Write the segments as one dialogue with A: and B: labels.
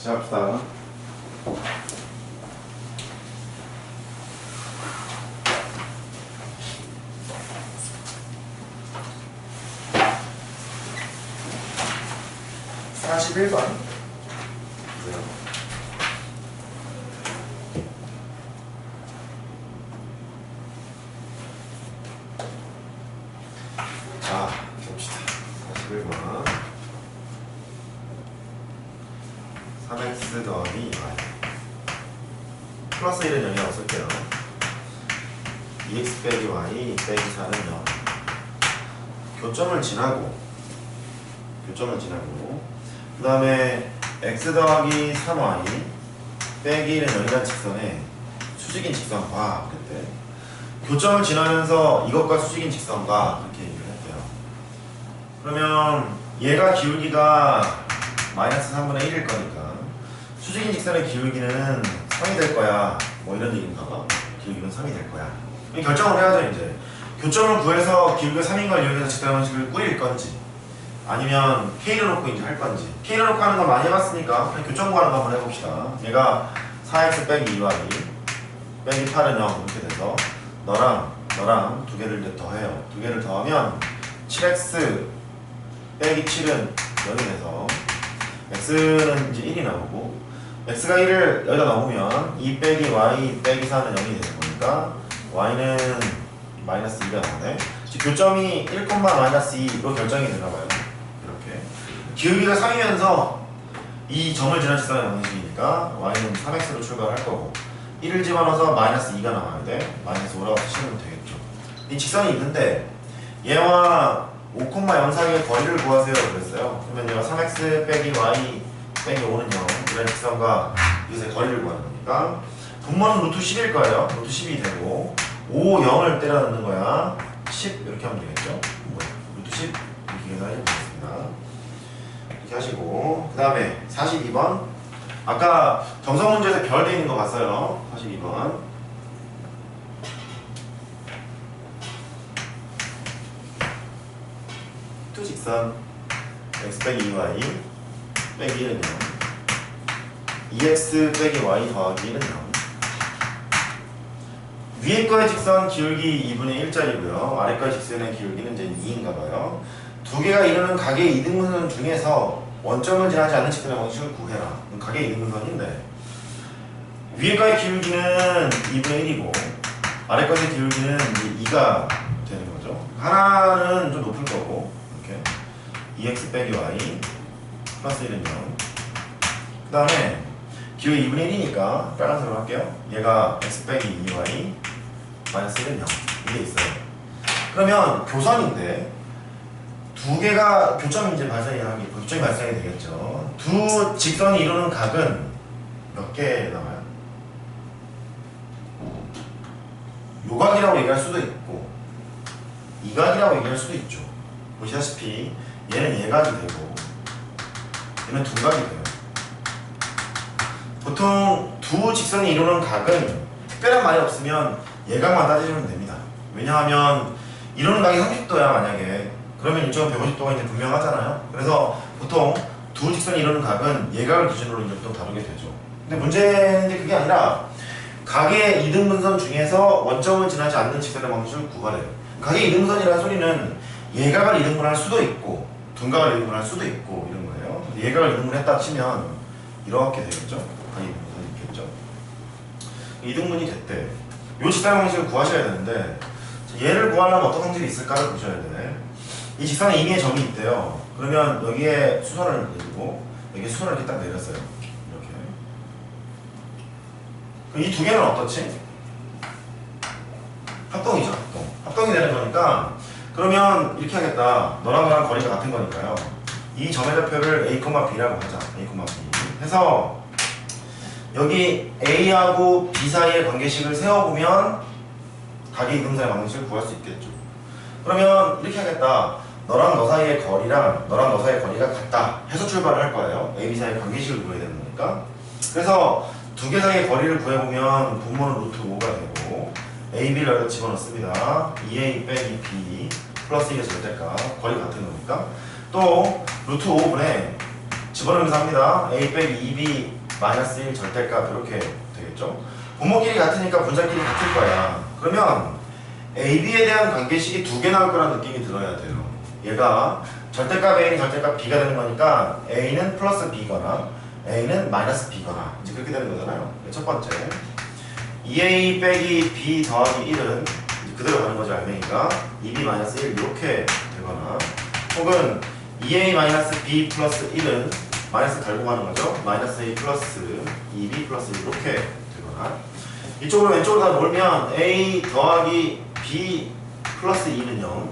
A: 시작합시다.
B: (41번)
A: 자, 봅시다. 41번 3x 더하기 y 플러스 1은 0이라고 쓸게요. 2x 빼기 y 빼기 4는 0. 교점을 지나고 그 다음에 x 더하기 3y 빼기 1은 0이라는 직선에 수직인 직선과 그랬대. 교점을 지나면서 이것과 수직인 직선과 그렇게 얘기를 했대요. 그러면 얘가 기울기가 마이너스 3분의 1일 거니까 수직인 직선의 기울기는 3이 될 거야. 뭐 이런 얘기인가 봐. 기울기는 3이 될 거야. 결정을 해야죠. 이제 교점을 구해서 기울기가 3인 걸 이용해서 직선 방식을 꾸릴 건지 아니면 K를 놓고 이제 할 건지. K를 놓고 하는 거 많이 해봤으니까 그냥 교점 구하는 거 한번 해봅시다. 얘가 4x 빼기 2y 빼기 8은 0 이렇게 돼서 너랑 두 개를 이제 더해요. 두 개를 더하면 7x 빼기 7은 0이 돼서 x는 이제 1이 나오고 x가 1을 여기다 넣으면 2 빼기 y 빼기 4는 0이 되는 거니까 y는 마이너스 2가 나오네. 교점이 1, 마이너스 2로 결정이 되나봐요. 이렇게 기울기가 3이면서 이 점을 지난 직선의 방식이니까 y는 3x로 출발할 거고 1을 집어넣어서 마이너스 2가 나와야 돼. 마이너스 5라고 치면 되겠죠. 이 직선이 있는데 얘와 5,0 사이의 거리를 구하세요 그랬어요. 그러면 얘가 3x 빼기 y 빼기 5는 0 이런 직선과 이것의 거리를 구하는 거니까 분모는 루트 10일 거예요. 루트 10이 되고 5, 0을 때려 넣는 거야. 10 이렇게 하면 되겠죠. 루트 10 이렇게 계산해 보겠습니다. 이렇게 하시고 그 다음에 42번 아까 정석 문제에서 별 돼 있는 거 봤어요. 42번 투직선 x 빼기 2y 빼기 1은 0 2x 빼기 y 더하기 1은 0 위에 거의 직선 기울기 2분의 1짜리고요 아래 거의 직선의 기울기는 이제 2인가봐요. 두 개가 이루는 각의 이등분선 중에서 원점을 지나지 않는 직선의 방식을 구해라. 각의 이등분선인데 위에 거의 기울기는 2분의 1이고 아래 거의 기울기는 2가 되는 거죠. 하나는 좀 높을 거고 이렇게 2x 빼기 y 플러스 1은 0. 그 다음에 기울기 2분의 1이니까 빨간색으로 할게요. 얘가 x 빼기 2y 마이너스 1은 0 이게 있어요. 그러면 교선인데 두 개가 교점이 이제 교점이 발생이 되겠죠. 두 직선이 이루는 각은 몇 개 남아요? 요각이라고 얘기할 수도 있고 이각이라고 얘기할 수도 있죠. 보시다시피 얘는 예각이 되고 얘는 두각이 돼요. 보통 두 직선이 이루는 각은 특별한 말이 없으면 예각만 따지면 됩니다. 왜냐하면 이루는 각이 30도야 만약에 그러면 이쪽은 150도가 이제 분명하잖아요. 그래서 보통 두 직선이 이루는 각은 예각을 기준으로 이제 또 다루게 되죠. 근데 문제는 그게 아니라 각의 이등분선 중에서 원점을 지나지 않는 직선의 방식을 구하래요. 각의 이등분선이라는 소리는 예각을 이등분할 수도 있고 둔각을 이등분할 수도 있고 이런 거예요. 예각을 이등분했다 치면 이렇게 되겠죠. 각의 이등분선이 있겠죠. 이등분이 됐대. 이 직선의 방식을 구하셔야 되는데 얘를 구하려면 어떤 성질이 있을까를 보셔야 돼. 이 직선에 임의의 점이 있대요. 그러면 여기에 수선을 내리고 여기에 수선을 이렇게 딱 내렸어요. 이렇게. 그럼 이 두 개는 어떻지? 합동이죠. 합동이 되는 거니까 그러면 이렇게 하겠다. 너랑 거리가 같은 거니까요. 이 점의 좌표를 A, B라고 하자. A, B 해서 여기 A하고 B 사이의 관계식을 세워보면 각의 이등분선의 방식을 구할 수 있겠죠. 그러면 이렇게 하겠다. 너랑 너 사이의 거리랑 너랑 너 사이의 거리가 같다 해서 출발을 할 거예요. A, B 사이의 관계식을 구해야 되는 거니까. 그래서 두 개 사이의 거리를 구해보면 분모는 루트 5가 되고 A, B를 여기다 집어넣습니다. 2A 빼기 B 플러스 2의 절대값 거리가 같은 거니까 또 루트 5분의 집어넣으면서 합니다. a 빼기 2b 마이너스 1 절대값 이렇게 되겠죠. 분모끼리 같으니까 분자끼리 같을 거야. 그러면 AB에 대한 관계식이 두 개 나올 거라는 느낌이 들어야 돼요. 얘가 절대값 A는 절대값 B가 되는 거니까 A는 플러스 B거나 A는 마이너스 B거나 이제 그렇게 되는 거잖아요. 첫 번째 2A 빼기 B 더하기 1은 그대로 가는 거죠. 알맹이가 2B 마이너스 1 이렇게 되거나 혹은 2A 마이너스 B 플러스 1은 마이너스 달고 가는 거죠. 마이너스 A 플러스 2B 플러스 1 이렇게 되거나 이쪽으로 왼쪽으로 다 몰면 A 더하기 B 플러스 2는 0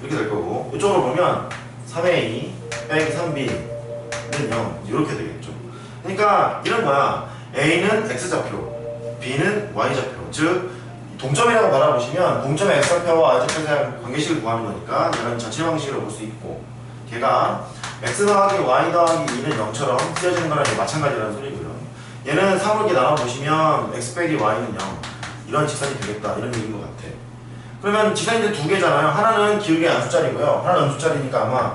A: 이렇게 될 거고 이쪽으로 보면 3A 빼기 3B는 0 이렇게 되겠죠. 그러니까 이런 거야. A는 X좌표 B는 Y좌표 즉 동점이라고 바라보시면 동점의 X좌표와 Y좌표에 대한 관계식을 구하는 거니까 이런 전체 방식으로 볼 수 있고 걔가 X 더하기 Y 더하기 2는 0처럼 쓰여지는 거랑 마찬가지라는 소리고요. 얘는 3을 이렇게 나눠보시면 X 빼기 Y는 0 이런 직선이 되겠다 이런 얘기인 것 같아. 그러면 직선이 두 개잖아요. 하나는 기울기 암수짜리고요. 하나는 음수짜리니까 아마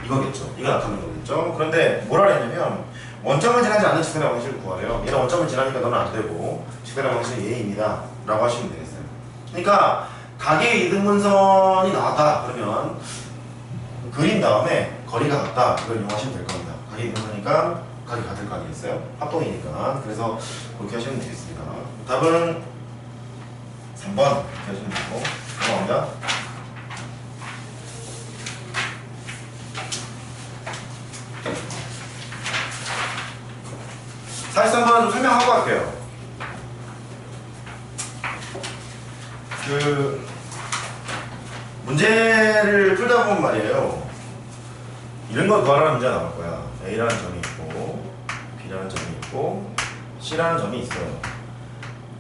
A: 이거겠죠. 이거 나타나는 거겠죠. 그런데 뭐라 그랬냐면 원점을 지나지 않는 직선의 방식을 구하래요. 얘는 원점을 지나니까 너는 안 되고 직선의 방식은 얘입니다 라고 하시면 되겠어요. 그러니까 각의 이등분선이 나왔다 그러면 그린 다음에 거리가 같다 이걸 이용하시면 될 겁니다. 각의 이등분선이니까 각이 같을 거 아니겠어요? 합동이니까. 그래서 그렇게 하시면 되겠습니다. 답은 3번 이렇게 하시면 되고 넘어갑니다. 사실상 한번 좀 설명하고 갈게요. 그 문제를 풀다 보면 말이에요. 이런 걸 구하라는 문제가 나올 거야. A라는 점이 있고 B라는 점이 있고 C라는 점이 있어요.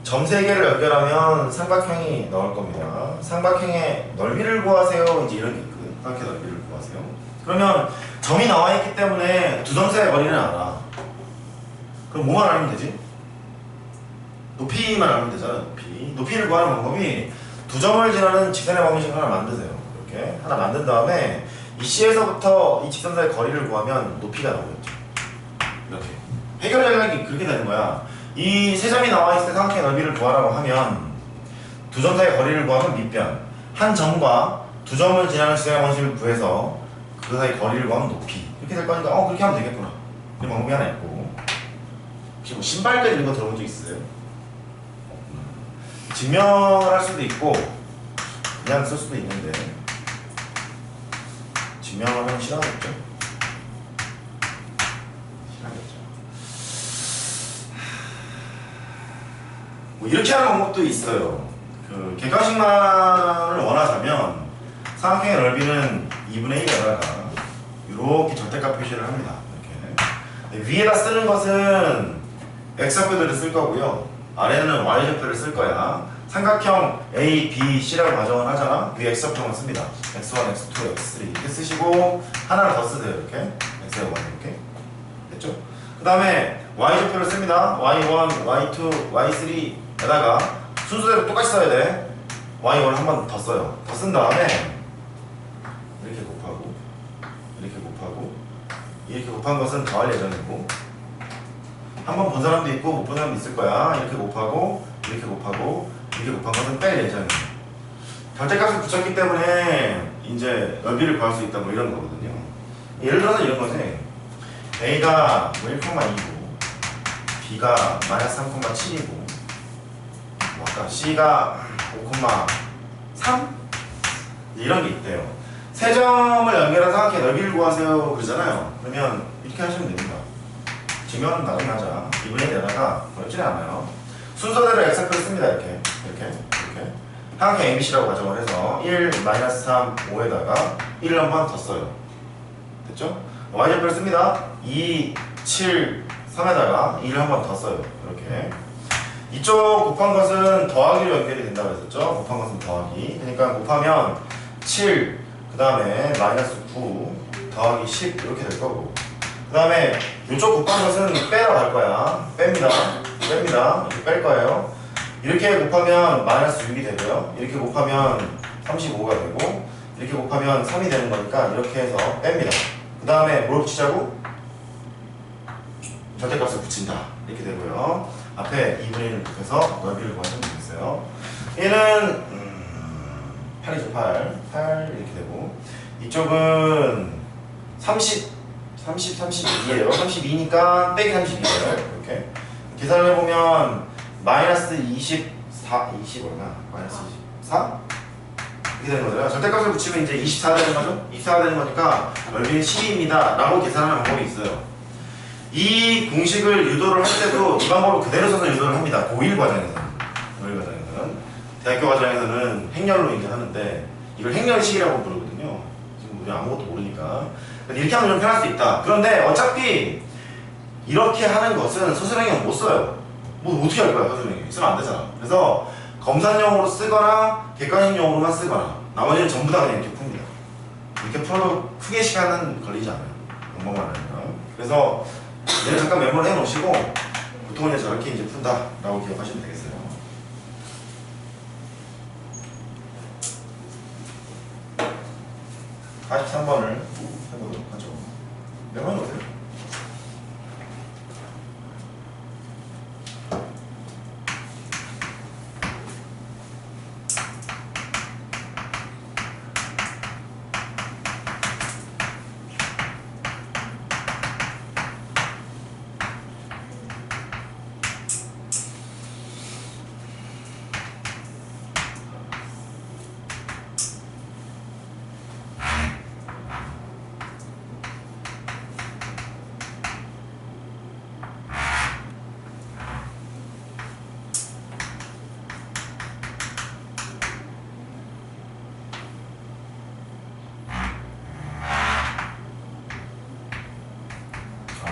A: 점 3개를 연결하면 삼각형이 나올 겁니다. 삼각형의 넓이를 구하세요. 이제 이런 게 있거든. 삼각형 넓이를 구하세요. 그러면 점이 나와 있기 때문에 두 점 사이의 거리는 알아. 그럼 뭐만 알면 되지? 높이만 알면 되잖아. 높이를 구하는 방법이 두 점을 지나는 직선의 방정식을 하나 만드세요. 이렇게 하나 만든 다음에 이 C에서부터 이 직선 사이의 거리를 구하면 높이가 나오겠죠. 이렇게 해결 전략이 그렇게 되는 거야. 이 세 점이 나와 있을 때 삼각형의 넓이를 구하라고 하면 두 점 사이의 거리를 구하면 밑변 한 점과 두 점을 지나는 직선의 방정식을 구해서 그 사이 거리를 구하면 높이 이렇게 될 거니까 그렇게 하면 되겠구나. 그런 방법이 하나 있고 혹시 뭐 신발까지 이런 거 들어본 적 있으세요? 증명을 할 수도 있고 그냥 쓸 수도 있는데 증명을 하면 싫어하겠죠? 싫어하겠죠. 뭐 이렇게 하는 방법도 있어요. 그 객관식만을 원하자면 삼각형의 넓이는 2분의 1에다가 이렇게 절대값 표시를 합니다. 이렇게 위에다 쓰는 것은 X좌표들을 쓸 거고요. 아래는 Y좌표를 쓸 거야. 삼각형 A, B, C라고 가정을 하잖아. 위에 X좌표만 씁니다. X1, X2, X3 이렇게 쓰시고 하나를 더 쓰세요. 이렇게 X하고 Y 이렇게 됐죠? 그 다음에 Y좌표를 씁니다. Y1, Y2, Y3에다가 순서대로 똑같이 써야 돼. Y1을 한 번 더 써요. 더 쓴 다음에 이렇게 곱하고 이렇게 곱하고 이렇게 곱한 것은 더할 예정이고 한 번 본 사람도 있고 못 본 사람도 있을 거야. 이렇게 곱하고 이렇게 곱하고 이렇게 곱한 것은 뺄 예정이에요. 절대값을 붙였기 때문에 이제 넓이를 구할 수 있다 뭐 이런 거거든요. 예를 들어서 이런 거지. A가 뭐 1,2고 B가 마이너스 3,7이고 뭐 아까 C가 5,3 이런 게 있대요. 세 점을 연결한 삼각형의 넓이를 구하세요 그러잖아요. 그러면 이렇게 하시면 됩니다. 증명은 나중에 하자. 2분의 1에다가 어렵지는 않아요. 순서대로 X좌표를 씁니다. 이렇게 삼각형 ABC라고 가정을 해서 1, 마이너스 3, 5에다가 1을 한 번 더 써요. 됐죠? Y좌표를 씁니다. 2, 7, 3에다가 2를 한 번 더 써요. 이렇게 이쪽 곱한 것은 더하기로 연결이 된다고 했었죠? 곱한 것은 더하기. 그러니까 곱하면 7, 그 다음에 마이너스 9, 더하기 10 이렇게 될 거고 그 다음에 이쪽 곱한 것은 빼러 갈 거야. 뺍니다. 이렇게 뺄 거예요. 이렇게 곱하면 마이너스 6이 되고요. 이렇게 곱하면 35가 되고 이렇게 곱하면 3이 되는 거니까 이렇게 해서 뺍니다. 그 다음에 뭘 붙이자고? 절대값을 붙인다 이렇게 되고요. 앞에 2분의 1을 곱해서 넓이를 구하시면 되겠어요. 얘는 8이죠. 8 이렇게 되고 이쪽은 32예요. 32니까 빼기 32예요. 이렇게 계산을 해보면 마이너스 24, 20 얼마? 마이너스 24? 이렇게 되는 거잖아요. 절대값을 붙이면 이제 24가 되는 거죠? 24가 되는 거니까 넓이는 12입니다 라고 계산하는 방법이 있어요. 이 공식을 유도를 할 때도 이 방법을 그대로 써서 유도를 합니다. 고1 과정에서는. 고1 과정에서는. 대학교 과정에서는 행렬로 이제 하는데 이걸 행렬식이라고 부르거든요. 지금 우리 아무것도 모르니까. 이렇게 하면 좀 편할 수 있다. 그런데 어차피 이렇게 하는 것은 서술형은 못 써요. 뭐 어떻게 할 거야, 서술형이. 쓰면 안 되잖아. 그래서 검산용으로 쓰거나 객관식용으로만 쓰거나 나머지는 전부 다 그냥 이렇게 풉니다. 이렇게 풀어도 크게 시간은 걸리지 않아요. 방법만 하면. 그래서 얘를 잠깐 메모를 해놓으시고 보통은 이제 저렇게 이제 푼다라고 기억하시면 되겠어요. 43번을 해보도록 하죠. 메모해놓으세요.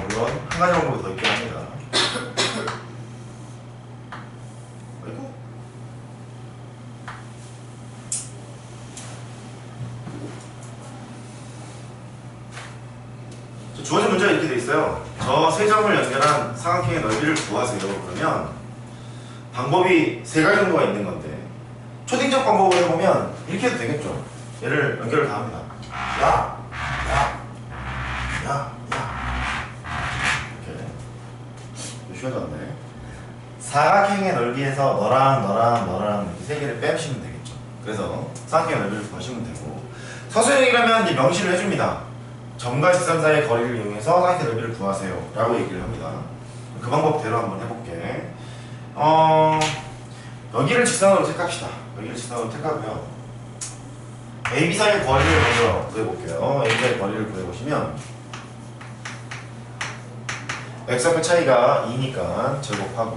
A: 물론 한 가지 방법이 더 있긴 합니다. 아이고. 주어진 문제가 이렇게 돼 있어요. 저 세 점을 연결한 삼각형의 넓이를 구하세요. 그러면 방법이 세 가지 정도가 있는 건데 초딩적 방법을 해보면 이렇게 해도 되겠죠. 얘를 연결을 다 합니다. 야, 야, 야, 야. 이렇게 쉬워졌네. 사각형의 넓이에서 너랑 이렇게 세 개를 빼시면 되겠죠. 그래서 사각형의 넓이를 구하시면 되고 서술형이라면 이제 명시를 해줍니다. 점과 직선 사이의 거리를 이용해서 사각형의 넓이를 구하세요 라고 얘기를 합니다. 그 방법대로 한번 해볼게. 여기를 직선으로 택합시다. 여기를 직선으로 택하고요. AB 사이의 거리를 먼저 구해볼게요. AB 사이의 거리를 구해보시면 X좌표 차이가 2니까 제곱하고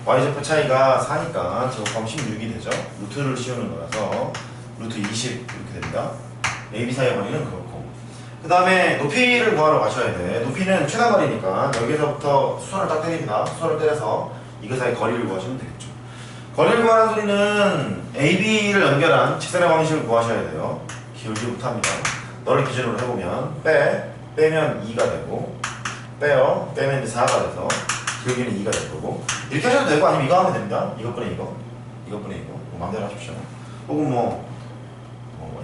A: Y좌표 차이가 4니까 제곱하면 16이 되죠. 루트를 씌우는 거라서 루트 20 이렇게 됩니다. AB 사이의 거리는 그렇고 그 다음에 높이를 구하러 가셔야 돼. 높이는 최다거리니까 여기서부터 수선을 딱 때립니다. 수선을 때려서 이거 사이 거리를 구하시면 되겠죠. 거리를 구하는 소리는 AB를 연결한 직선의 방식을 구하셔야 돼요. 기울기부터 합니다. 너를 기준으로 해보면 빼면 2가 되고 빼면 이제 4가 돼서 기울기는 2가 될 거고 이렇게 하셔도 되고 아니면 이거 하면 됩니다. 이것분의 이거 뭐 마음대로 하십시오. 혹은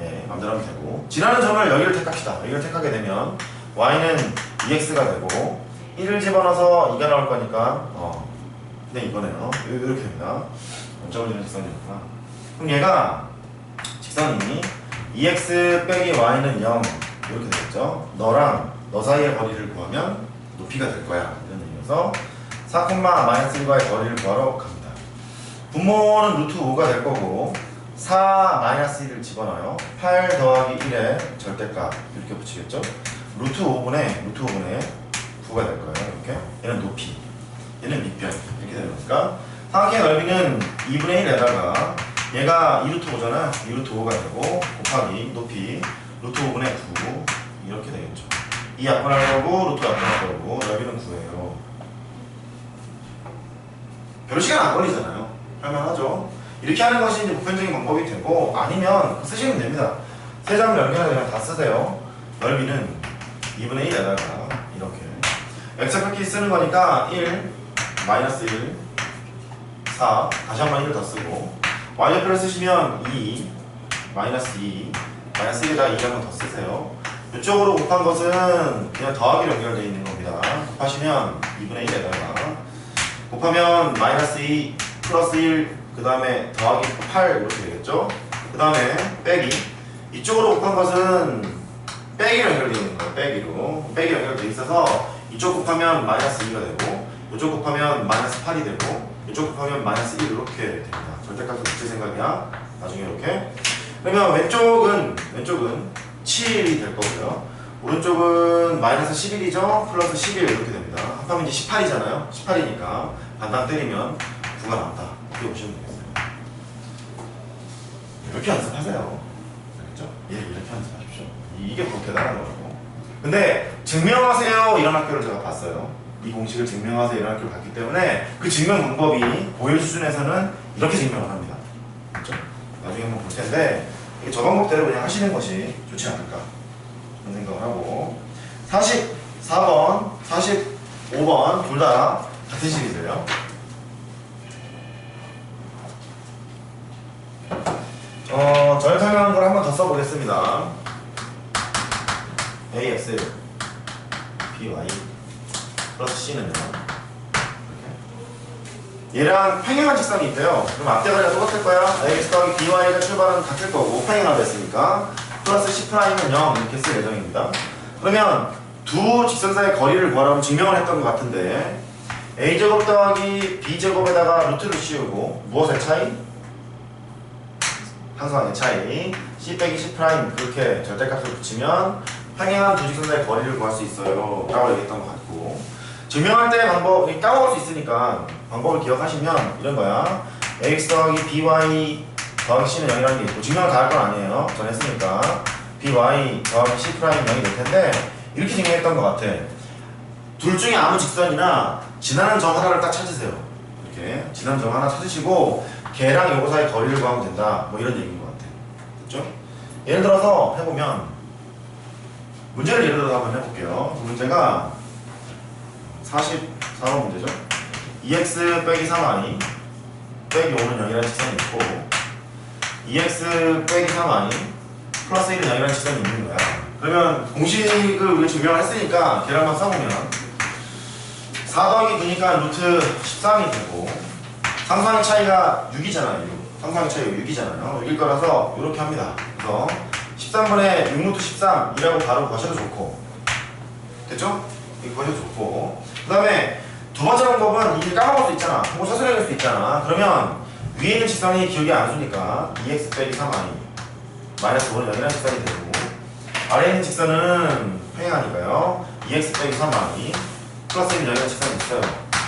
A: 예, 마음대로 하면 되고 지나는 점을 여기를 택합시다. 여기를 택하게 되면 y는 2x가 되고 1을 집어넣어서 2가 나올 거니까 근데 이거네요. 이렇게 됩니다. 점점을 주는 직선이었구나. 그럼 얘가 직선이 2x 빼기 y는 0 이렇게 되겠죠. 너랑 너 사이의 거리를 구하면 높이가 될 거야. 이런 의미여서 4, -1과의 거리를 구하러 갑니다. 분모는 루트 5가 될 거고 4 -1을 집어넣어요. 8 더하기 1의 절대값 이렇게 붙이겠죠. 루트 5분의 9가 될 거예요. 이렇게 얘는 높이, 얘는 밑변 이렇게 되는 거니까 삼각형의 넓이는 2분의 1에다가 얘가 2루트 5잖아. 2루트 5가 되고 곱하기 높이 루트 5분의 9 이렇게 되겠죠. 이 약분할 거고 루트 약분할 거고 넓이는 9예요. 별로 시간 안 걸리잖아요. 할만하죠. 이렇게 하는 것이 이제 보편적인 방법이 되고 아니면 쓰시면 됩니다. 세 점을 연결해서 그냥 다 쓰세요. 넓이는 2분의 1에다가 이렇게 x좌표끼리 쓰는 거니까 1, -1, 4 다시 한번 1을 더 쓰고 y좌표를 쓰시면 2, -2 -1에다가 2 한번 더 쓰세요. 이쪽으로 곱한 것은 그냥 더하기로 연결되어 있는 겁니다. 곱하기 곱하시면 2분의 1에다가 곱하면 마이너스 2 플러스 1 그 다음에 더하기 8 이렇게 되겠죠. 그 다음에 빼기 이쪽으로 곱한 것은 빼기로 연결되어 있는 거예요. 빼기로 연결되어 있어서 이쪽 곱하면 마이너스 2가 되고 이쪽 곱하면 마이너스 8이 되고 이쪽 곱하면 마이너스 1 이렇게 됩니다. 절대값은 어떻게 생각이야? 나중에 이렇게. 그러면 왼쪽은 7이 될 거고요. 오른쪽은 마이너스 11이죠? 플러스 11 이렇게 됩니다. 합하면 이제 18이잖아요? 18이니까 반당 때리면 9가 나온다. 이렇게 보시면 되겠어요. 이렇게 연습하세요. 알겠죠? 예, 이렇게 연습하십시오. 이게 그렇게 대단한 거라고. 근데 증명하세요 이런 학교를 제가 봤어요. 이 공식을 증명하세요 이런 학교를 봤기 때문에 그 증명 방법이 고일 수준에서는 이렇게 증명을 합니다. 그렇죠? 나중에 한번 볼 텐데 저 방법대로 그냥 하시는 것이 좋지 않을까 그런 생각을 하고 44번, 45번 둘 다 같은 시리즈예요. 전에 설명한 걸 한번 더 써보겠습니다. ax by 플러스 c는요 얘랑 평행한 직선이 있대요. 그럼 앞대가리가 똑같을 거야. ax 더하기 by가 출발은 같을 거고 평행하다 했으니까 플러스 c'은 0 이렇게 쓸 예정입니다. 그러면 두 직선 사이의 거리를 구하라고 증명을 했던 것 같은데 a제곱 더하기 b제곱에다가 루트를 씌우고 무엇의 차이? 항상의 차이 c 빼기 c' 그렇게 절대값을 붙이면 평행한 두 직선 사이의 거리를 구할 수 있어요 라고 얘기했던 것 같고 증명할 때 방법 까먹을 수 있으니까 방법을 기억하시면 이런 거야. ax 더하기 by 더하기 c는 0이라는 게 있고 증명을 다 할 건 아니에요. 전 했으니까 by 더하기 c' 0이 될 텐데 이렇게 증명했던 것 같아. 둘 중에 아무 직선이나 지나는 점 하나를 딱 찾으세요. 이렇게 지나는 점 하나 찾으시고 걔랑 요거 사이 거리를 구하면 된다. 뭐 이런 얘기인 것 같아. 됐죠? 예를 들어서 해보면 문제를 예를 들어서 한번 해볼게요. 문제가 44번 문제죠. 2x 빼기 3i 빼기 5는 0이라는 직선이 있고 2x 빼기 3i 플러스 1은 0이라는 직선이 있는 거야. 그러면 공식을 우리가 증명을 했으니까 걔랑만 써보면 4 더하기 9니까 루트 13이 되고 상수항의 차이가 6이잖아요. 상수항의 차이가 6이잖아요. 6일 거라서 이렇게 합니다. 그래서 13분의 6루트 13이라고 바로 거셔도 좋고 됐죠? 이렇게 거셔도 좋고 그 다음에 두 번째 방법은 이게 까먹을 수 있잖아. 혹은 서술해낼 수 있잖아. 그러면 위에 있는 직선이 기억이 안 나니까 2x 빼기 3i 마이너스 5는 0이라는 직선이 되고 아래에 있는 직선은 평행하니까요 2x 빼기 3i 플러스 1은 0이라는 직선이 있어요.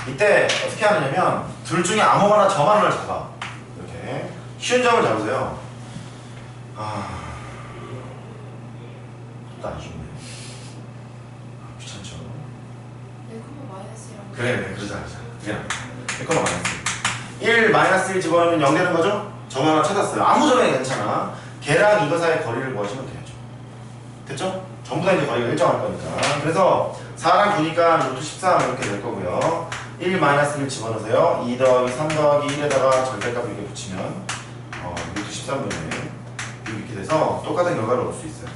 A: 이때 어떻게 하느냐면 둘 중에 아무거나 점 하나를 잡아. 이렇게 쉬운 점을 잡으세요. 또 안 쉽네. 귀찮죠? 그래 그러자 그냥 1, 마이너스 1 마이너스 1 집어넣으면 0 되는 거죠? 점 하나 찾았어요. 아무 점에 괜찮아. 걔랑 이거 사이의 거리를 구하시면 되죠. 됐죠? 전부 다 이제 거리가 일정할 거니까. 그래서 4랑 9니까 루트 13 이렇게 될 거고요. 1 마이너스 1 집어넣으세요. 2 더하기 3 더하기 1에다가 절대값을 이렇게 붙이면 루트 13분의 이렇게 돼서 똑같은 결과를 얻을 수 있어요.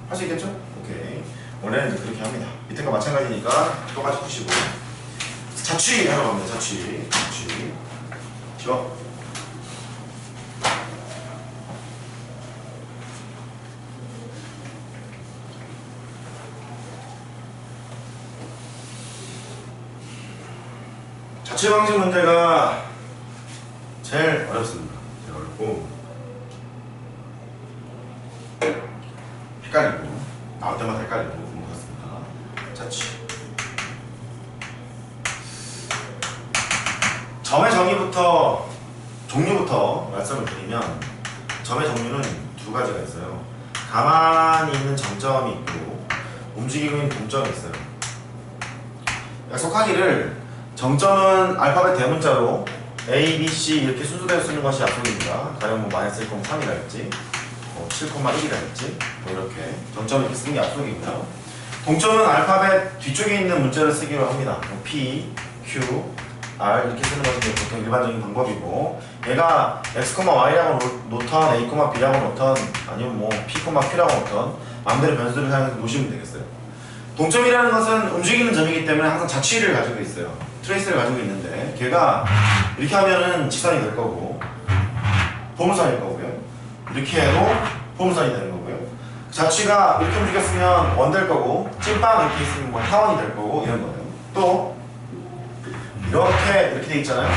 A: 할 수 있겠죠? 오케이. 원래는 이제 그렇게 합니다. 밑에 거 마찬가지니까 똑같이 푸시고 자취 하러 갑니다. 자취 지워. 자취 방식 문제가 제일 어렵습니다. 제일 어렵고 헷갈리고 나올 때마다 헷갈리고 그렇습니다. 자취 점의 정의부터 종류부터 말씀을 드리면 점의 종류는 두 가지가 있어요. 가만히 있는 정점이 있고 움직이고 있는 동점이 있어요. 약속하기를 정점은 알파벳 대문자로 A, B, C 이렇게 순서대로 쓰는 것이 약속입니다. 가령 뭐 마이너스 1,3이랄지 7,1이랄지 뭐 이렇게 정점 이렇게 쓰는 게 약속이고요. 동점은 알파벳 뒤쪽에 있는 문자를 쓰기로 합니다. 뭐 P, Q, R 이렇게 쓰는 것이 보통 일반적인 방법이고 얘가 X, Y라고 놓던 A, B라고 놓던 아니면 뭐 P, Q라고 놓던 마음대로 변수를 사용해서 놓으시면 되겠어요. 동점이라는 것은 움직이는 점이기 때문에 항상 자취를 가지고 있어요. 트레이스를 가지고 있는데 걔가 이렇게 하면은 직선이 될 거고 보물선일 거고요. 이렇게 해도 보물선이 되는 거고요. 자취가 이렇게 움직였으면 원 될 거고 찐빵 이렇게 있으면 뭐 타원이 될 거고 이런 거예요. 또 이렇게 돼 있잖아요.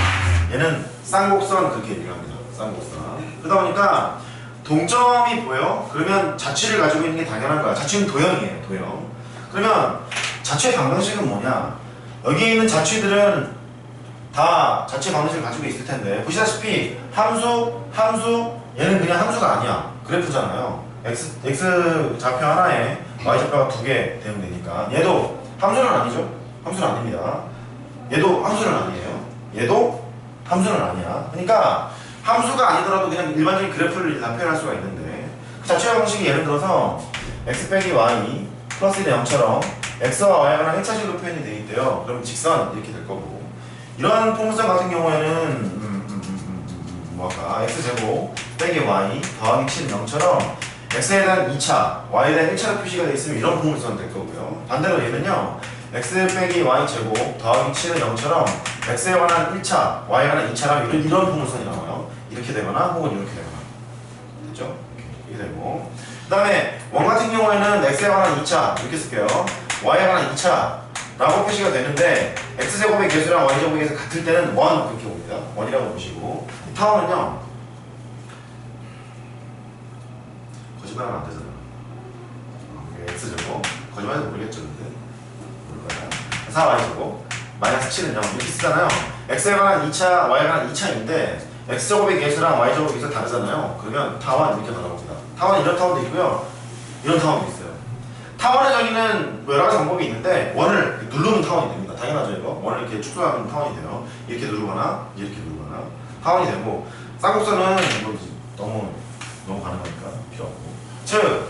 A: 얘는 쌍곡선 그렇게 얘기를 합니다. 쌍곡선. 그러다 보니까 동점이 보여? 그러면 자취를 가지고 있는 게 당연한 거야. 자취는 도형이에요. 도형. 그러면 자취의 방정식은 뭐냐? 여기 있는 자취들은 다 자취의 방정식을 가지고 있을 텐데 보시다시피 함수 얘는 그냥 함수가 아니야. 그래프잖아요. x 좌표 하나에 y 좌표가 두 개 되면 되니까 얘도 함수는 아니죠. 함수는 아닙니다. 얘도 함수는 아니에요. 얘도 함수는 아니야. 그러니까 함수가 아니더라도 그냥 일반적인 그래프를 다 표현할 수가 있는데 그 자취의 방식이 예를 들어서 x 빼기 y 플러스 1의 0처럼 x와 y가 하나 1차식으로 표현이 되어 있대요. 그럼 직선 이렇게 될 거고 이런 포물선 같은 경우에는 뭐랄까 x제곱 빼기 y 더하기 7은 0처럼 x에 대한 2차, y에 대한 1차로 표시가 되어 있으면 이런 포물선 될 거고요. 반대로 얘는요 x 빼기 y 제곱 더하기 7은 0처럼 x에 관한 1차, y에 관한 2차랑 이런 포물선이 나와요. 이렇게 되거나 혹은 이렇게 되거나 됐죠? 이렇게 되고 그 다음에 원 같은 경우에는 x에 관한 2차 이렇게 쓸게요. y에 관한 2차라고 표시가 되는데 x제곱의 개수랑 y제곱의 개수 같을 때는 1 그렇게 옵니다. 1이라고 보시고 타원은요 거짓말하면 안 되잖아. x제곱 거짓말해도 모르겠죠 근데 모를까요? 4y제곱 마이너스 7은 0 이렇게 쓰잖아요. x에 관한 2차, y에 관한 2차인데 x제곱의 개수랑 y제곱의 개수가 다르잖아요. 그러면 타원 이렇게 나옵니다. 타원은 이런 타원도 있고요. 이런 타원도 있어요. 타원의 정의는 뭐 여러 가지 방법이 있는데 원을 누르면 타원이 됩니다. 당연하죠 이거. 원을 이렇게 축소하면 타원이 돼요. 이렇게 누르거나 이렇게 누르거나 타원이 되고 쌍곡선은 뭐 너무 가능하니까 필요 없고 즉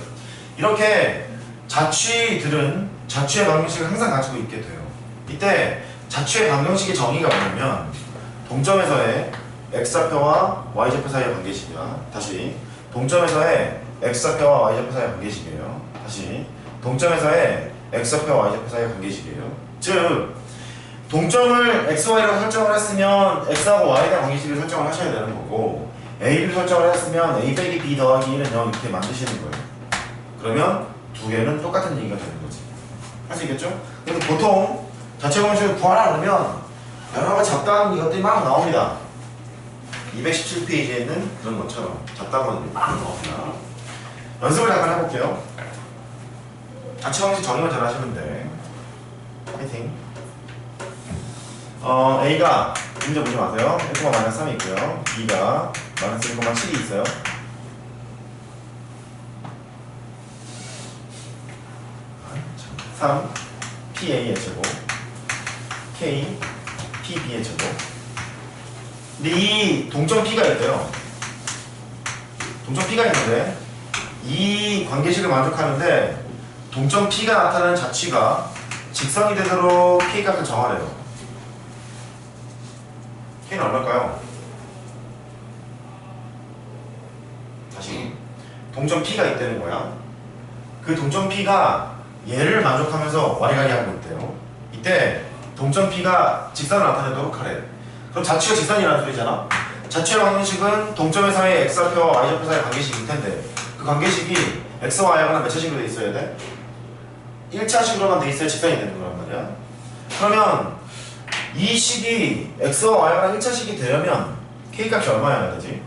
A: 이렇게 자취들은 자취의 방정식을 항상 가지고 있게 돼요. 이때 자취의 방정식의 정의가 뭐냐면 동점에서의 x좌표와 y좌표 사이의 관계식이야. 다시 동점에서의 x좌표와 y좌표 사이의 관계식이에요. 다시 동점에서의 x좌표와 y좌표 사이의 관계식이에요. 즉 동점을 x, y라고 설정을 했으면 x하고 y에 대한 관계식을 설정을 하셔야 되는 거고 a를 설정을 했으면 a 빼기 b 더하기 1은 0 이렇게 만드시는 거예요. 그러면 두 개는 똑같은 얘기가 되는 거지. 할 수 있겠죠? 근데 보통 자체 방식을 구하라 그러면 여러 가지 잡다한 이것들이 막 나옵니다. 217페이지에 있는 그런 것처럼 잡다한 막 나옵니다. 연습을 잠깐 해볼게요. 자체 방식 정의만 잘 하시면 돼. 파이팅. A가 문제 보지 마세요. 1,-3이 있고요. B가 마이너스 1,7이 있어요. PA의 제곱 K PB의 제곱. 근데 이 동점 P가 있대요. 동점 P가 있는데 이 관계식을 만족하는데 동점 P가 나타나는 자취가 직선이 되도록 K 값을 정하래요. K는 얼마일까요? 다시 동점 P가 있다는 거야. 그 동점 P가 얘를 만족하면서 와리가리 하고 있대요. 이때 동점 P가 직선을 나타내도록 하래. 그럼 자취가 직선이라는 소리잖아. 자취의 방정식은 동점에서의 x좌표와 y좌표 사이의 관계식일 텐데 그 관계식이 x와 y가 몇 차식으로 돼 있어야 돼? 1차식으로만 돼 있어야 직선이 되는 거란 말이야. 그러면 이 식이 x와 y가 1차식이 되려면 k값이 얼마여야 되지?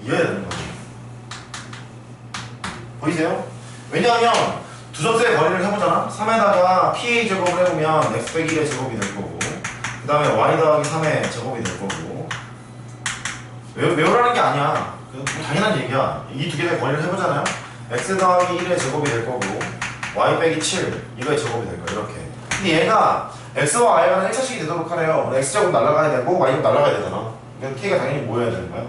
A: 이어야 되는 거지. 보이세요? 왜냐하면 두 점수의 거리를 해보잖아. 3에다가 PA 제곱을 해보면 x 빼기 1의 제곱이 될 거고 그 다음에 y 더하기 3의 제곱이 될 거고 외우라는 게 아니야. 뭐 당연한 얘기야. 이 두 개의 거리를 해보잖아요. x 더하기 1의 제곱이 될 거고 y 빼기 7 이거의 제곱이 될 거야. 이렇게. 근데 얘가 x와 y가 1차식이 되도록 하래요. x제곱 날아가야 되고 y제곱 날아가야 되잖아. 그러니까 k가 당연히 뭐 해야 되는 거야?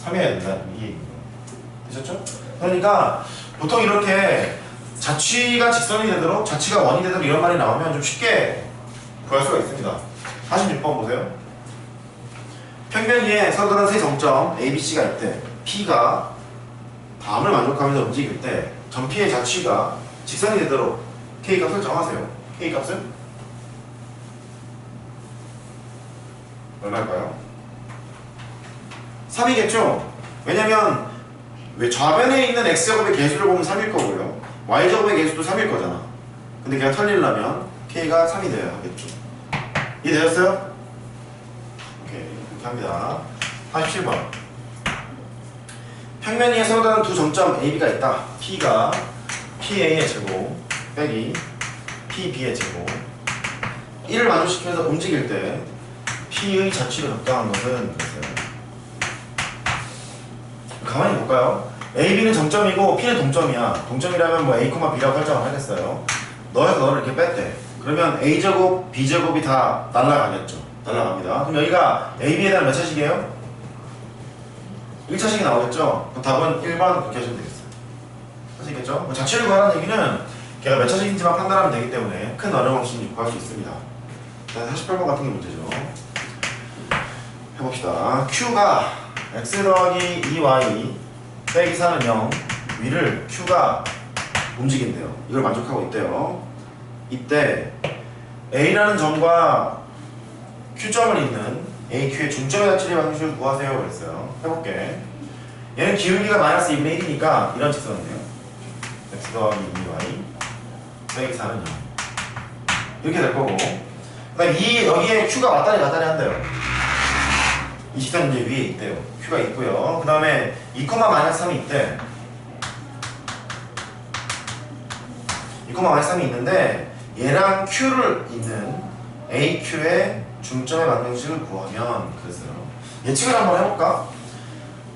A: 3이어야 된다. 이 얘기인 거야. 되셨죠? 그러니까 보통 이렇게 자취가 직선이 되도록 자취가 원이 되도록 이런 말이 나오면 좀 쉽게 구할 수가 있습니다. 46번 보세요. 평면 위에 서그런 세 점점 A, B, C가 있대. P가 다음을 만족하면서 움직일 때 점 P의 자취가 직선이 되도록 K값을 정하세요. K값은 얼마일까요? 3이겠죠? 왜냐면 왜 좌변에 있는 X제곱의 개수를 보면 3일 거고요. Y제곱의 개수도 3일 거잖아. 근데 걔가 털리려면 K가 3이 돼야 하겠죠. 이해되셨어요? 오케이, 이렇게 합니다. 87번. 평면 위에 서로 다른 두 점점 AB가 있다. P가 PA의 제곱 빼기 PB의 제곱 1을 만족시키면서 움직일 때 P의 자취로 적당한 것은 됐어요. 가만히 볼까요? AB는 정점이고 P는 동점이야. 동점이라면 뭐 A, B라고 설정을 하겠어요. 너에서 너를 이렇게 뺐대. 그러면 A제곱, B제곱이 다 날아가겠죠. 날아갑니다. 그럼 여기가 AB에 대한 몇 차식이에요? 1차식이 나오겠죠? 그럼 답은 1번 그렇게 하시면 되겠어요. 아시겠죠? 자취를 구하라는 얘기는 걔가 몇 차식인지만 판단하면 되기 때문에 큰 어려움 없이 구할 수 있습니다. 자, 48번 같은 게 문제죠. 해봅시다. Q가 x 더하기 2y 빼기 4는 0 위를 Q가 움직인대요. 이걸 만족하고 있대요. 이때 A라는 점과 Q점을 잇는 AQ의 중점의 자취의 방식을 구하세요. 그랬어요. 해볼게. 얘는 기울기가 마이너스 2분의 1이니까 이런 직선이에요. x 더하기 2y 빼기 4는 0 이렇게 될 거고, 그 다음에 여기에 Q가 왔다리 갔다리 한대요. 이 직선 이제 위에 있대요. Q가 있고요. 그 다음에 2, 마이너스 3이 있대. 2, 마이너스 3이 있는데 얘랑 Q를 잇는 AQ의 중점의 방정식을 구하면 그랬어요. 예측을 한번 해볼까?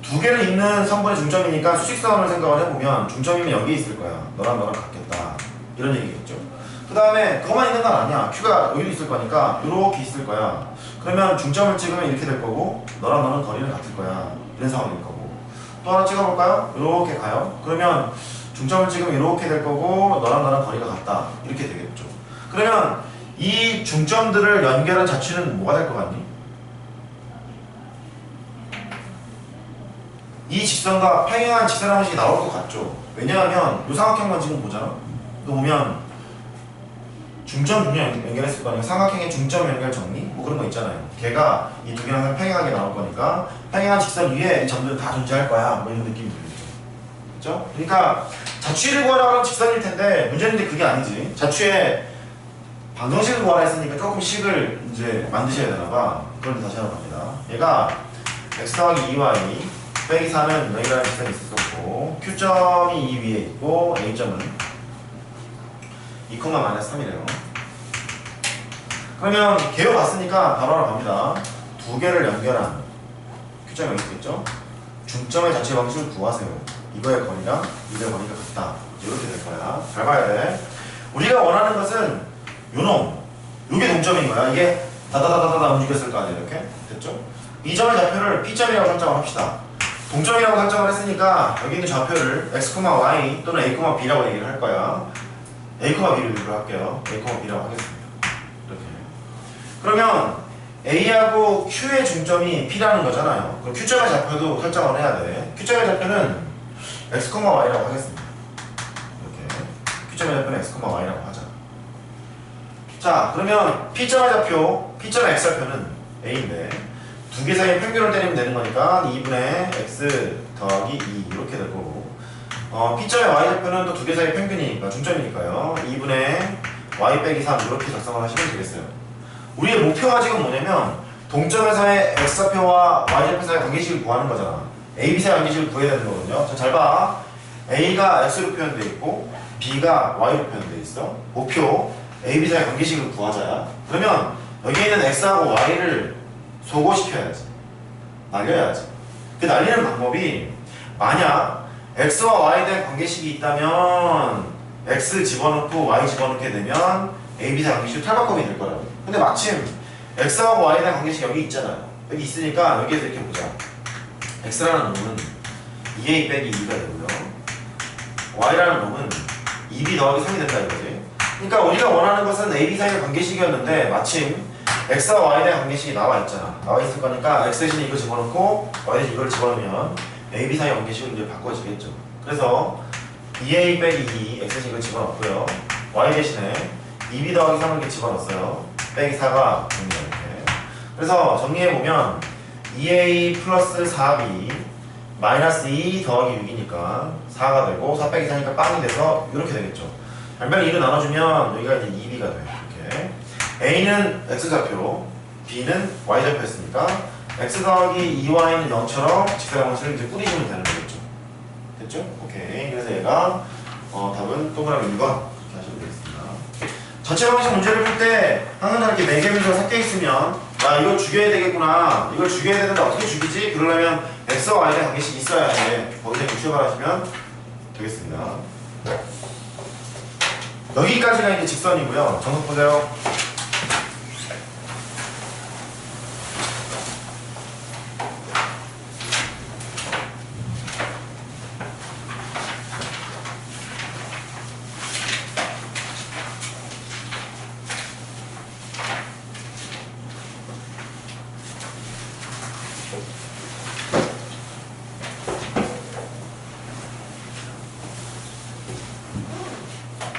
A: 두 개를 잇는 성분의 중점이니까 수직선을 생각을 해보면 중점이면 여기 있을 거야. 너랑 같겠다. 이런 얘기겠죠. 그 다음에 그것만 있는 건 아니야. Q가 여기도 있을 거니까 이렇게 있을 거야. 그러면 중점을 찍으면 이렇게 될 거고 너랑 너는 거리는 같을 거야. 이런 상황일 거고. 또 하나 찍어볼까요? 이렇게 가요. 그러면 중점을 찍으면 이렇게 될 거고 너랑 나랑 거리가 같다. 이렇게 되겠죠. 그러면 이 중점들을 연결한 자취는 뭐가 될 것 같니? 이 직선과 평행한 직선 방식이 나올 것 같죠. 왜냐하면 이 삼각형만 지금 보잖아. 또 보면 중점 연결했을 거 아니야. 삼각형의 중점 연결 정리 뭐 그런 거 있잖아요. 걔가 이 두 개랑 항상 평행하게 나올 거니까 평행한 직선 위에 이 점들은 다 존재할 거야. 뭐 이런 느낌이 들겠죠. 그렇죠? 그러니까 자취를 구하라는 직선일 텐데 문제는 이제 그게 아니지. 자취에 방정식을 구하라 했으니까 조금 식을 이제 만드셔야 되나 봐. 그런데 다시 한번 갑니다. 얘가 x 더하기 2y 빼기 4는 여기라는 직선이 있었고 Q점이 이 위에 있고 A점은 2, 마이너스 3이래요. 그러면 개요 봤으니까 바로 갑니다. 두 개를 연결한 Q점이 여기 있겠죠? 중점의 자취 방식을 구하세요. 이거의 거리랑 이거의 거리가 같다. 이렇게 될 거야. 잘 봐야 돼. 우리가 원하는 것은 요놈, 요게 동점인 거야. 이게 다다다다다 움직였을 거 아니에요. 이렇게 됐죠? 이 점의 좌표를 P점이라고 설정을 합시다. 동점이라고 설정을 했으니까 여기 있는 좌표를 x, y 또는 a, b라고 얘기를 할 거야. a, b를 얘기를 할게요. a, b라고 하겠습니다. 이렇게. 그러면 a하고 q의 중점이 p라는 거잖아요. 그럼 q점의 좌표도 설정을 해야 돼. q점의 좌표는 x, y라고 하겠습니다. 이렇게. q점의 좌표는 x, y라고 하자. 자, 그러면 P점의 좌표, P점의 X좌표는 A인데 두 개 사이에 평균을 때리면 되는 거니까 2분의 X 더하기 2 이렇게 될 거고 P점의 Y좌표는 또 두 개 사이의 평균이니까 중점이니까요 2분의 Y 빼기 3 이렇게 작성을 하시면 되겠어요. 우리의 목표가 지금 뭐냐면 동점에서의 X좌표와 Y좌표 사이의 관계식을 구하는 거잖아. A, B 사이의 관계식을 구해야 되는 거거든요. 자, 잘 봐. A가 X로 표현되어 있고 B가 Y로 표현되어 있어. 목표 A, B 사이의 관계식을 구하자야. 그러면 여기에 있는 X하고 Y를 소거시켜야지. 날려야지. 그 날리는 방법이 만약 X와 Y에 대한 관계식이 있다면 X 집어넣고 Y 집어넣게 되면 A, B 사이의 관계식이 탈바꿈이 될 거라고. 근데 마침 X하고 Y에 대한 관계식이 여기 있잖아요. 여기 있으니까 여기에서 이렇게 보자. X라는 놈은 2A 빼기 2가 되고요. Y라는 놈은 2B 더하기 3이 된다 이거지. 그러니까 우리가 원하는 것은 A, B 사이의 관계식이었는데 마침 X와 Y에 대한 관계식이 나와 있잖아. 나와 있을 거니까 X 대신에 이거 집어넣고 Y 대신에 이걸 집어넣으면 A, B 사이의 관계식으로 이제 바꿔지겠죠. 그래서 2A 빼기 2 X 대신에 이걸 집어넣고요. y 대신에 2b 더하기 3을 이렇게 집어넣었어요. 빼기 4가 됩니다. 이렇게. 그래서 정리해보면 2a 플러스 4b 마이너스 2 더하기 6이니까 4가 되고 4 빼기 4니까 빵이 돼서 이렇게 되겠죠. 반면에 2로 나눠주면 여기가 이제 2b가 돼요. 이렇게. a는 x좌표, b는 y좌표였으니까 x 더하기 2y는 0처럼 직사방식을 이제 꾸리시면 되는 거겠죠. 됐죠? 오케이. 그래서 얘가 답은 동그라미 2번 이렇게 하시면 되겠습니다. 전체 방식 문제를 풀 때 항상 이렇게 4개 문제가 섞여 있으면 아 이걸 죽여야 되겠구나, 이걸 죽여야 되는데 어떻게 죽이지? 그러려면 x와 y가 한 개씩 있어야 해. 거기서 구축을 하시면 되겠습니다. 여기까지가 이제 직선이고요. 정석 보세요.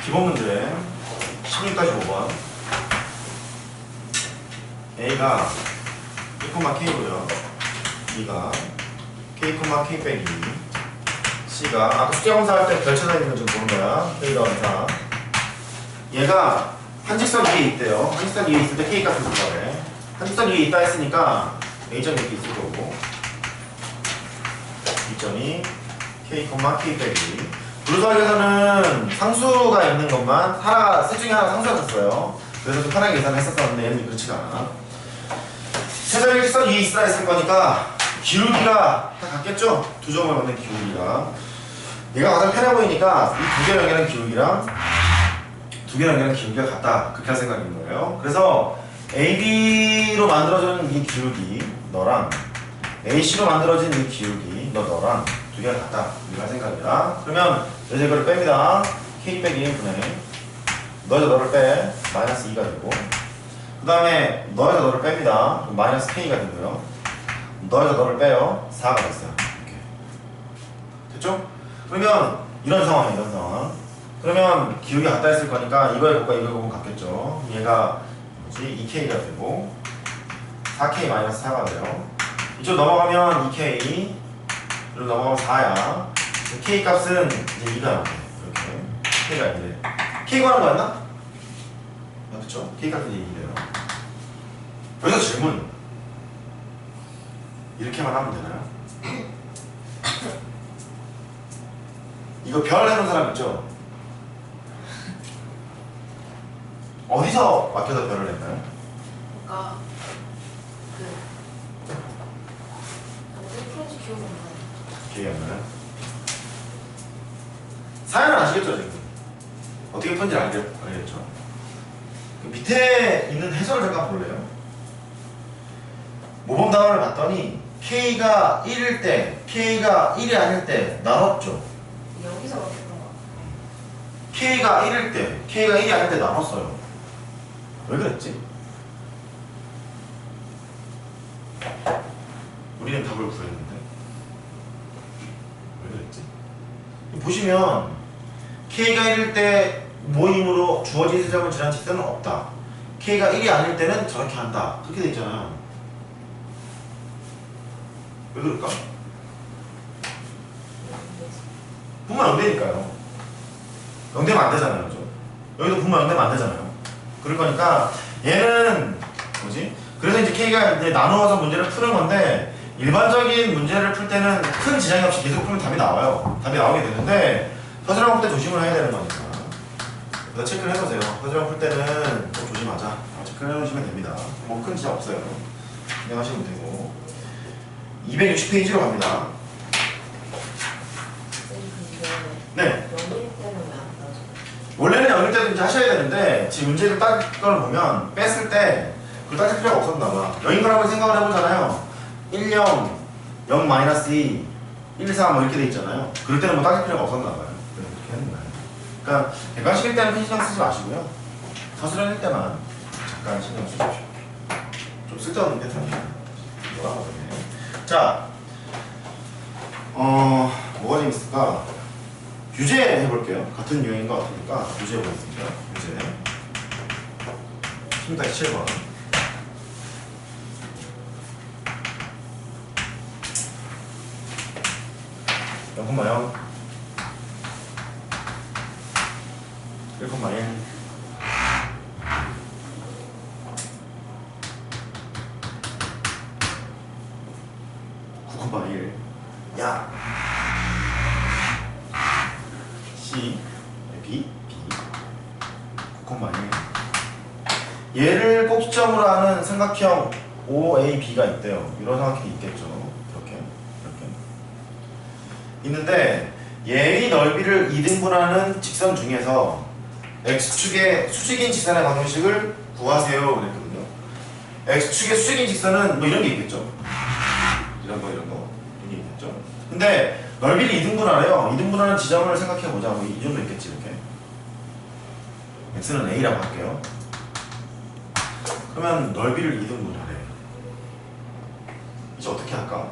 A: 기본 문제 16까지 5번. A가 K, K고요. B가 K, K 빼기 C가 아까 숙제 검사할 때 별쳐져 있는 거 좀 보는 거야. K가 검사. 얘가 한직선 위에 있대요. 한직선 위에 있을 때 K 값을 구하래. 한직선 위에 있다 했으니까 A점이 이렇게 있을 거고, B점이 K, K 빼기. 불도하기에서는 상수가 있는 것만 셋 중에 하나 상수가 됐어요. 그래서 좀 편하게 계산을 했었는데 얘는 그렇지가 않아. 세점의 일직선 위에 있으라 했을 거니까 기울기가 다 같겠죠? 두 점을 갖는 기울기가. 얘가 가장 편해 보이니까 이 두 개를 연결한 기울기가 같다. 그렇게 할 생각인 거예요. 그래서 AB로 만들어진 이 기울기 너랑 AC로 만들어진 이 기울기 너랑 두 개가 같다. 이렇게 할 생각이다. 그러면 이제 이거를 뺍니다. K 빼기 1분의 너에서 너를 빼 마이너스 2가 되고, 그 다음에 너에서 너를 뺍니다. 그럼 마이너스 K가 되고요. 너에서 너를 빼요. 4가 됐어요. 이렇게. 됐죠? 그러면 이런 상황. 그러면 기울기 같다 했을 거니까 이거의 곱과 이거의 곱은 같겠죠. 얘가 뭐지? 2K가 되고 4K 마이너스 4가 돼요. 이쪽 넘어가면 2K, 이리로 넘어가면 4야. K 값은 이제 2가 나오네. 이렇게. K가 2래. K 구하는 거였나? 아, 그쵸? K 값은 이제 2래요. 여기서 질문. 이렇게만 하면 되나요? 이거 별 해놓은 사람 있죠? 어디서 막혀서 별을 냈나요?
B: 그러니까 어떻게 풀는지 기억이 안 나요.
A: 기억이 안 나요? 사연은 아시겠죠, 지금? 어떻게 푸는지 알겠죠? 그 밑에 있는 해설을 잠깐 볼래요? 모범 답안을 봤더니 K가 1일 때, K가 1이 아닐 때 나눴죠?
B: 여기서 막혔던 거.
A: K가 1일 때, K가 1이 아닐 때 나눴어요. 왜 그랬지? 우리는 답을 구했는데 왜 그랬지? 보시면 K가 1일 때 모임으로 주어진 세점을 지난 직선은 없다. K가 1이 아닐 때는 저렇게 한다. 그렇게 돼 있잖아요. 왜 그럴까? 분모 0대니까요. 0대면 안 되잖아요. 그죠? 여기도 분모 0대면 안 되잖아요. 그럴 거니까 얘는 뭐지? 그래서 이제 K가 이제 나누어서 문제를 푸는 건데, 일반적인 문제를 풀 때는 큰 지장이 없이 계속 풀면 답이 나와요. 답이 나오게 되는데 서술형 풀 때 조심을 해야 되는 거니까. 그래서 체크를 해보세요. 서술형 풀 때는 좀 조심하자. 체크를 해놓으시면 됩니다. 뭐 큰 지장 없어요. 그냥 하시면 되고. 260페이지로 갑니다. 네. 원래는 연일 때도 이제 하셔야 되는데 지금 문제를 딸 걸 보면 뺐을 때 그걸 따질 필요가 없었나 봐. 0인 걸 한번 생각을 해보잖아요. 1, 0, 0 마이너스 2, 1, 4 뭐 이렇게 돼 있잖아요. 그럴 때는 뭐 따질 필요가 없었나 봐요. 그래서 그렇게 하는 거예요. 그러니까 객관식일 때는 큰 신경 쓰지 마시고요. 서술형일 때만 잠깐 신경 쓰십시오. 좀 쓸데없는 패턴이에요. 자, 뭐가 재밌을까? 유제 해볼게요. 같은 유형인 것 같으니까 유제 해보겠습니다. 유제 16-7번. 영콤마요 1,1 9,1 야 C B 9,1 얘를 꼭지점으로 하는 삼각형 OAB가 있대요. 이런 삼각형이 있겠죠. 이렇게 있는데 얘의 넓이를 2등분하는 직선 중에서 X축의 수직인 직선의 방정식을 구하세요 그랬거든요. X축의 수직인 직선은 뭐 이런 게 있겠죠. 이런 거 이런 게 있겠죠. 근데 넓이를 2등분하래요. 2등분하는 지점을 생각해보자. 뭐 이 정도 있겠지. 이렇게 X는 A라고 할게요. 그러면 넓이를 2등분하래. 이제 어떻게 할까?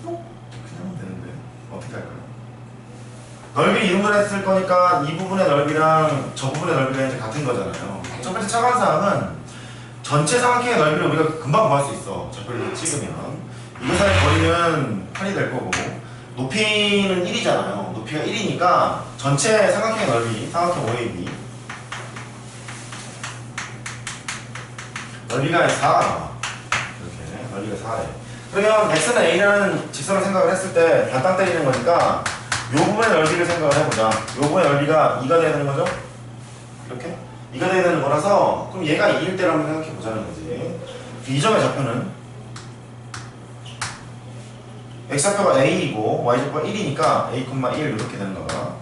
A: 그냥 하면 되는데 어떻게 할까요? 넓이 2등분했을 거니까 이 부분의 넓이랑 저 부분의 넓이가 이제 같은 거잖아요. 첫 번째 차관사항은 전체 삼각형의 넓이를 우리가 금방 구할 수 있어. 좌표를 찍으면 이거 사이 거리는 8이 될 거고 높이는 1이잖아요. 높이가 1이니까 전체 삼각형의 넓이, 삼각형 OAB 넓이가 4가 나와. 이렇게 넓이가 4래. 그러면 X는 A라는 직선을 생각을 했을 때 반땅 때리는 거니까 요 부분의 넓이를 생각을 해보자. 요 부분의 넓이가 2가 돼야 되는 거죠? 이렇게? 2가 돼야 되는 거라서 그럼 얘가 2일 때를 한번 생각해 보자는 거지. 이 점의 좌표는 X좌표가 A이고 Y좌표가 1이니까 A, 1 이렇게 되는 거야.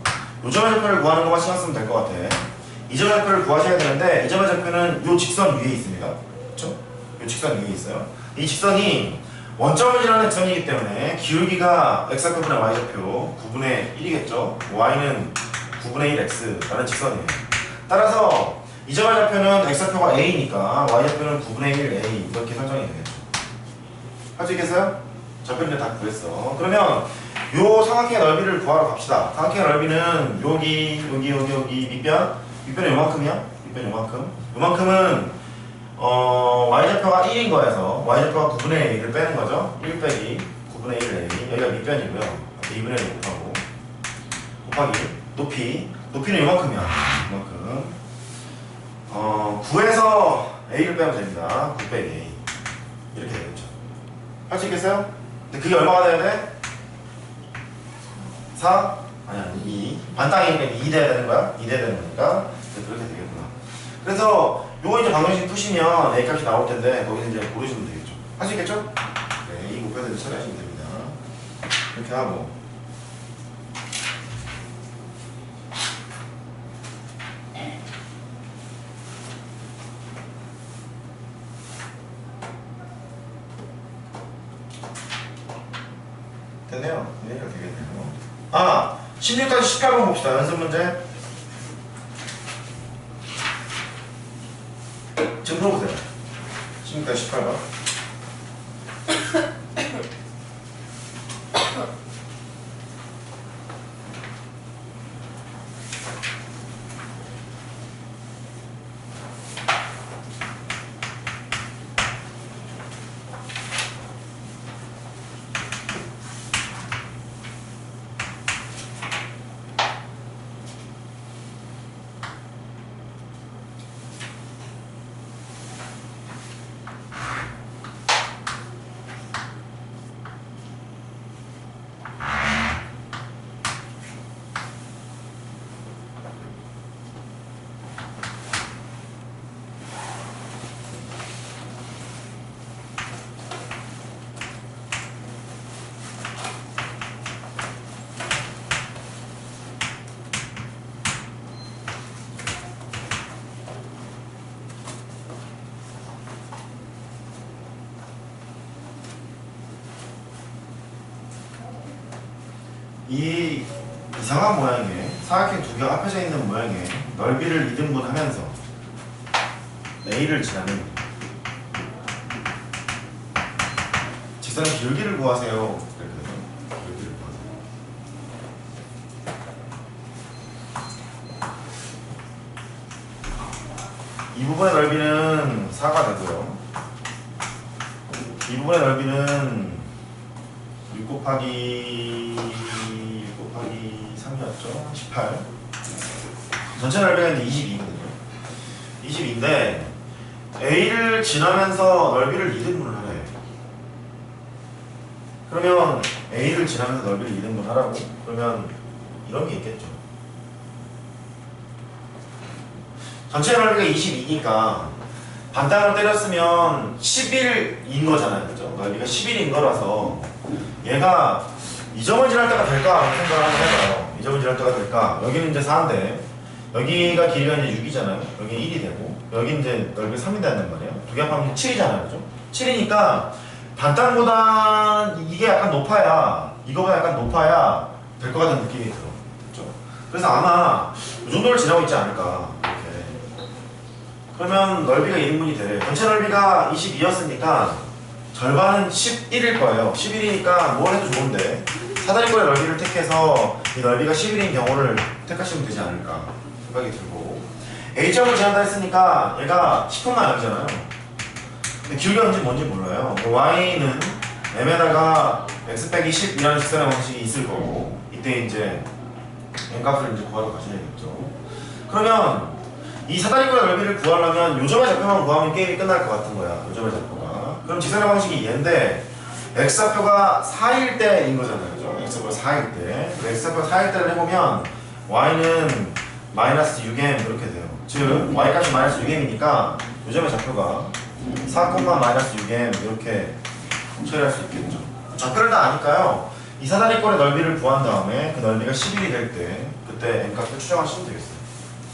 A: 요 점의 좌표를 구하는 것만 신경 쓰면 될 것 같아. 이 점의 좌표를 구하셔야 되는데 이 점의 좌표는 요 직선 위에 있습니다. 그렇죠? 요 직선 위에 있어요. 이 직선이 원점을 지나는 직선이기 때문에 기울기가 X좌표분의 Y좌표 9분의 1이겠죠. Y는 9분의 1X라는 직선이에요. 따라서 이 점의 좌표는 X좌표가 A니까 Y좌표는 9분의 1 A 이렇게 설정이 되겠죠. 할 수 있겠어요? 좌표를 다 구했어. 그러면 요 삼각형의 넓이를 구하러 갑시다. 삼각형의 넓이는 여기 밑변은 요만큼이야. 밑변 요만큼은 Y좌표가 1인 거여서 Y좌표가 9분의 1을 빼는 거죠. 1 빼기 9분의 1 A 여기가 밑변이고요. 2분의 1 곱하기 높이는 요만큼이야. 요만큼 9에서 A를 빼면 됩니다. 9 빼기 A 이렇게 되겠죠. 할 수 있겠어요? 근데 그게 얼마가 돼야 돼? 4? 아니야 2 반땅이니까 2 돼야 되는 거야? 2 돼야 되는 거니까 그렇게 되겠구나. 그래서 요거 이제 방정식 푸시면 A 값이 나올 텐데 거기서 이제 고르시면 되겠죠. 할 수 있겠죠? 네, 이 곱해서 이제 처리하시면 됩니다. 이렇게 하고 됐네요. 얘기가 되겠네요. 16까지 18번 봅시다. 연습 문제. 지금 풀어보세요. 16까지 18번. 이 이상한 모양의 사각형 두 개가 합해져 있는 모양의 넓이를 2등분하면서 A를 지나는 직선의 길기를 구하세요. 이렇게 되죠. 길기를 구하세요. 이 부분의 넓이는 4가 되고요. 이 부분의 넓이는 6 곱하기 3이었죠. 18. 전체 넓이가 이제 22거든요. 22인데 A를 지나면서 넓이를 2등분을 하래. 그러면 A를 지나면서 넓이를 2등분 하라고? 그러면 이런 게 있겠죠. 전체 넓이가 22니까 반땅으로 때렸으면 11인 거잖아요. 그죠? 넓이가 11인 거라서 얘가 이 점을 지날 때가 될까? 하는 생각을 한번 해봐요. 이 점을 지날 때가 될까? 여기는 이제 4인데 여기가 길이가 이제 6이잖아요. 여기 1이 되고 여기 이제 넓이가 3이 된단 말이에요. 두 개 합하면 7이잖아요. 그죠? 7이니까 반땅보다 이게 약간 높아야 이거보다 약간 높아야 될 것 같은 느낌이 들어. 그죠? 그래서 아마 이 정도를 지나고 있지 않을까. 이렇게. 그러면 넓이가 1인분이 되래요. 전체 넓이가 22였으니까 절반은 11일 거예요. 11이니까 뭘 해도 좋은데 사다리꼴의 넓이를 택해서 이 넓이가 11인 경우를 택하시면 되지 않을까 생각이 들고 A점을 지난다 했으니까 얘가 10분만 여기잖아요. 근데 기울기가 뭔지 몰라요. Y는 M에다가 X 빼기 10이라는 직선의 방식이 있을 거고 이때 이제 N값을 이제 구하러 가셔야겠죠. 그러면 이 사다리꼴의 넓이를 구하려면 요점의 좌표만 구하면 게임이 끝날 것 같은 거야. 요점의 좌표가. 그럼 직선의 방식이 얘인데 x좌표가 4일 때인 거잖아요. 그죠? x좌표가 4일 때. x좌표가 4일 때를 해보면 y는 마이너스 6m 이렇게 돼요. 즉 y값이 마이너스 6m이니까 요점의 좌표가 4, 마이너스 6m 이렇게 처리할 수 있겠죠. 좌표를 다 아니까요. 이 사다리꼴의 넓이를 구한 다음에 그 넓이가 11이 될 때 그때 n값을 추정하시면 되겠어요.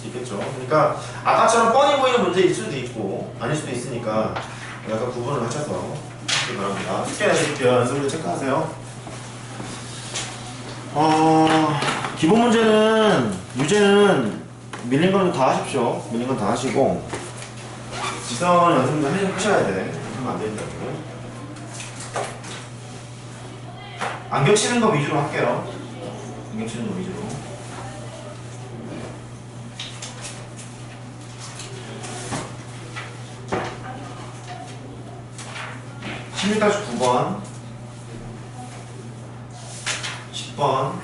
A: 있겠죠. 그러니까 아까처럼 뻔히 보이는 문제일 수도 있고 아닐 수도 있으니까 약간 구분을 하셔서 하시기 바랍니다. 숙제 내드릴게요. 연습을 체크하세요. 기본 문제는 유제는 밀린 거는 다 하십시오. 밀린 건 다 하시고 지성은 연습을 한번 하셔야 돼. 하면 안 된다고. 안 겹치는 거 위주로 할게요. 안 겹치는 거 위주로. 11-9번 10번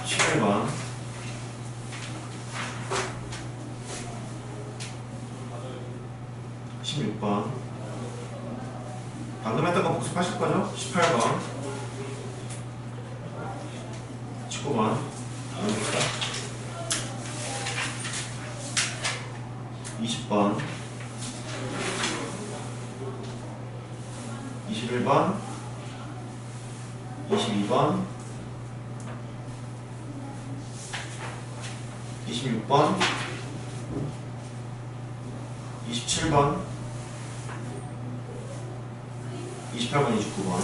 A: 11번 16번 방금 했던 거 복습하실 거죠? 18번 19번 20번 21번 22번 26번 27번 28번 29번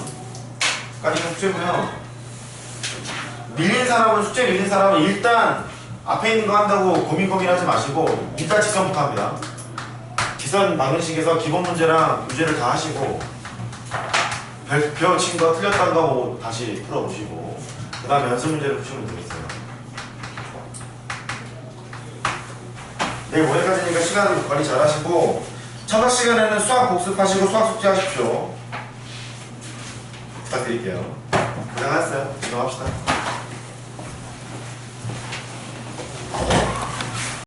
A: 까지가 숙제고요. 밀린 사람은 숙제 밀린 사람은 일단 앞에 있는 거 한다고 고민하지 마시고 일단 직선부터 합니다. 직선 방정식에서 기본 문제랑 유제를 다 하시고 배워친 거 틀렸다는 거 뭐 다시 풀어보시고 그 다음에 연습 문제를 푸시면 되겠어요. 내일 모레까지니까 시간 관리 잘 하시고 첫날 시간에는 수학 복습하시고 수학 숙제 하십시오. 부탁드릴게요. 고생하셨어요. 지금 합시다.